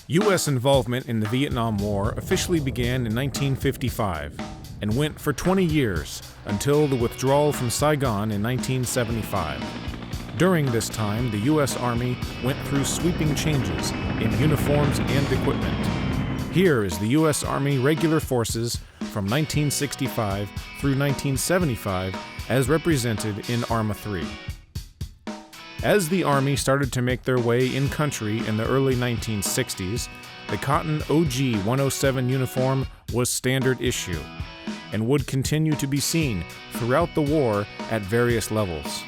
U.S. involvement in the Vietnam War officially began in 1955 and went for 20 years until the withdrawal from Saigon in 1975. During this time, the U.S. Army went through sweeping changes in uniforms and equipment. Here is the U.S. Army Regular Forces from 1965 through 1975 as represented in ARMA 3. As the Army started to make their way in country in the early 1960s, the cotton OG 107 uniform was standard issue and would continue to be seen throughout the war at various levels.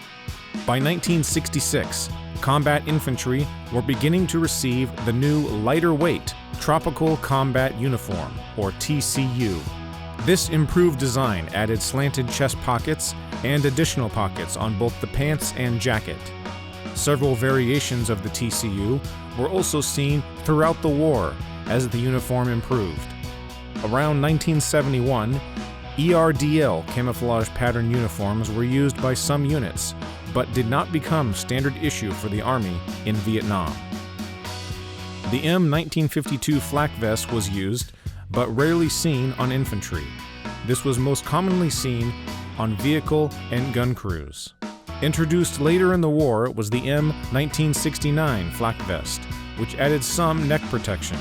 By 1966, combat infantry were beginning to receive the new lighter weight Tropical Combat Uniform, or TCU. This improved design added slanted chest pockets and additional pockets on both the pants and jacket. Several variations of the TCU were also seen throughout the war as the uniform improved. Around 1971, ERDL camouflage pattern uniforms were used by some units, but did not become standard issue for the Army in Vietnam. The M1952 FLAK vest was used, but rarely seen on infantry. This was most commonly seen on vehicle and gun crews. Introduced later in the war was the M1969 FLAK vest, which added some neck protection.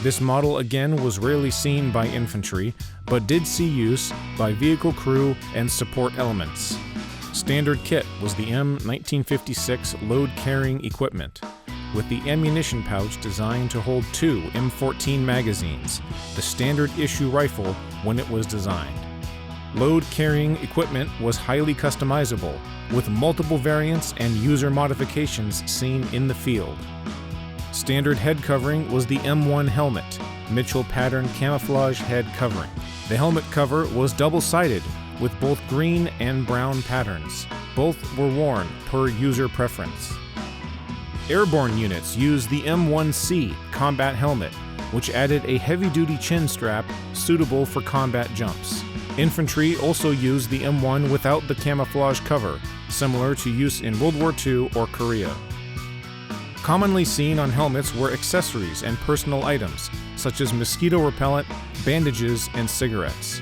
This model again was rarely seen by infantry, but did see use by vehicle crew and support elements. Standard kit was the M1956 load-carrying equipment, with the ammunition pouch designed to hold 2 M14 magazines, the standard issue rifle when it was designed. Load-carrying equipment was highly customizable, with multiple variants and user modifications seen in the field. Standard head covering was the M1 helmet, Mitchell pattern camouflage head covering. The helmet cover was double-sided with both green and brown patterns. Both were worn per user preference. Airborne units used the M1C combat helmet, which added a heavy-duty chin strap suitable for combat jumps. Infantry also used the M1 without the camouflage cover, similar to use in World War II or Korea. Commonly seen on helmets were accessories and personal items, such as mosquito repellent, bandages, and cigarettes.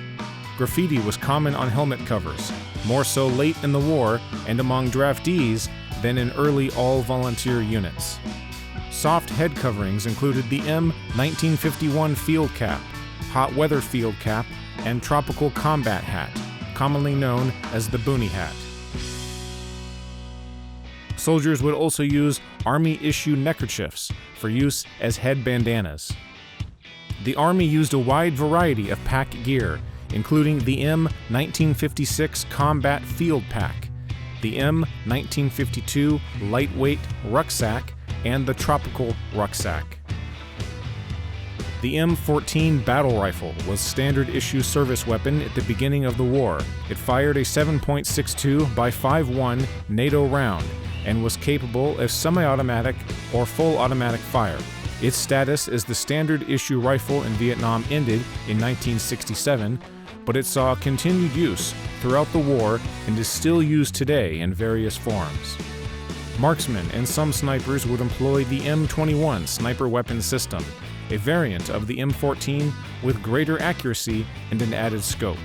Graffiti was common on helmet covers, more so late in the war and among draftees than in early all-volunteer units. Soft head coverings included the M1951 field cap, hot weather field cap, and tropical combat hat, commonly known as the boonie hat. Soldiers would also use Army-issue neckerchiefs for use as head bandanas. The Army used a wide variety of pack gear, including the M1956 Combat Field Pack, the M1952 Lightweight Rucksack, and the Tropical Rucksack. The M14 battle rifle was standard issue service weapon at the beginning of the war. It fired a 7.62 by 5.1 NATO round and was capable of semi-automatic or full automatic fire. Its status as the standard issue rifle in Vietnam ended in 1967, but it saw continued use throughout the war and is still used today in various forms. Marksmen and some snipers would employ the M21 sniper weapon system, a variant of the M14 with greater accuracy and an added scope.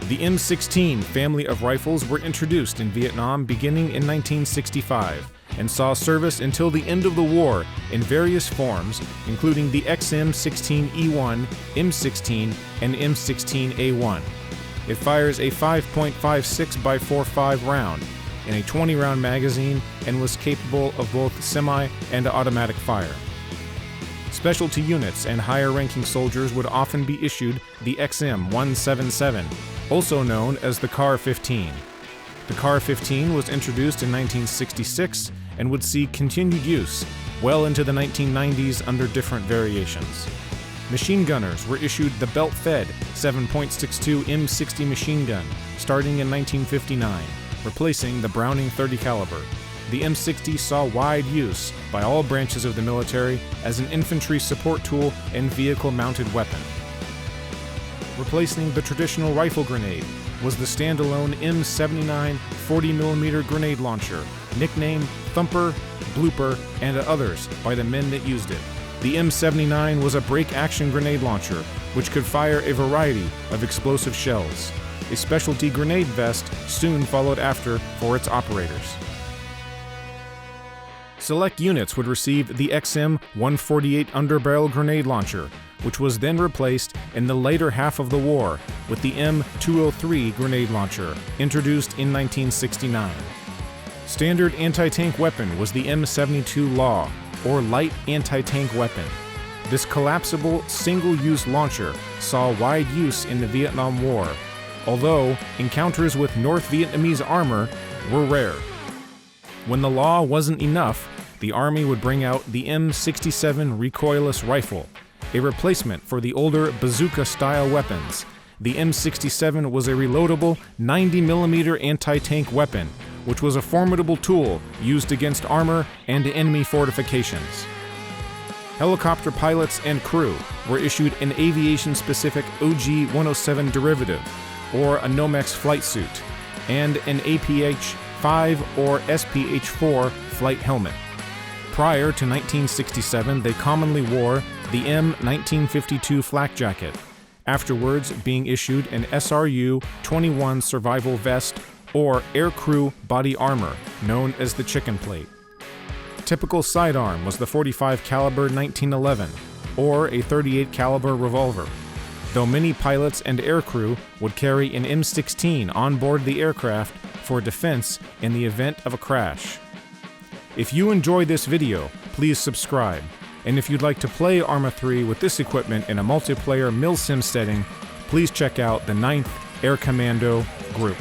The M16 family of rifles were introduced in Vietnam beginning in 1965 and saw service until the end of the war in various forms, including the XM16E1, M16, and M16A1. It fires a 5.56 by 4.5 round in a 20-round magazine and was capable of both semi and automatic fire. Specialty units and higher-ranking soldiers would often be issued the XM177, also known as the CAR-15. The CAR-15 was introduced in 1966 and would see continued use well into the 1990s under different variations. Machine gunners were issued the belt-fed 7.62 M60 machine gun starting in 1959, replacing the Browning .30 caliber. The M60 saw wide use by all branches of the military as an infantry support tool and vehicle-mounted weapon. Replacing the traditional rifle grenade was the standalone M79 40mm grenade launcher, nicknamed Thumper, Blooper, and others by the men that used it. The M79 was a break-action grenade launcher, which could fire a variety of explosive shells. A specialty grenade vest soon followed after for its operators. Select units would receive the XM-148 underbarrel grenade launcher, which was then replaced in the later half of the war with the M203 grenade launcher, introduced in 1969. Standard anti-tank weapon was the M72 Law, or light anti-tank weapon. This collapsible, single-use launcher saw wide use in the Vietnam War, although encounters with North Vietnamese armor were rare. When the Law wasn't enough, the Army would bring out the M67 recoilless rifle, a replacement for the older bazooka-style weapons. The M67 was a reloadable 90mm anti-tank weapon, which was a formidable tool used against armor and enemy fortifications. Helicopter pilots and crew were issued an aviation-specific OG-107 derivative, or a Nomex flight suit, and an APH-5 or SPH-4 flight helmet. Prior to 1967, they commonly wore the M1952 flak jacket, afterwards being issued an SRU-21 survival vest or aircrew body armor, known as the chicken plate. Typical sidearm was the .45 caliber 1911 or a .38 caliber revolver, though many pilots and aircrew would carry an M16 on board the aircraft for defense in the event of a crash. If you enjoyed this video, please subscribe, and if you'd like to play ARMA 3 with this equipment in a multiplayer Milsim setting, please check out the 9th Air Commando group.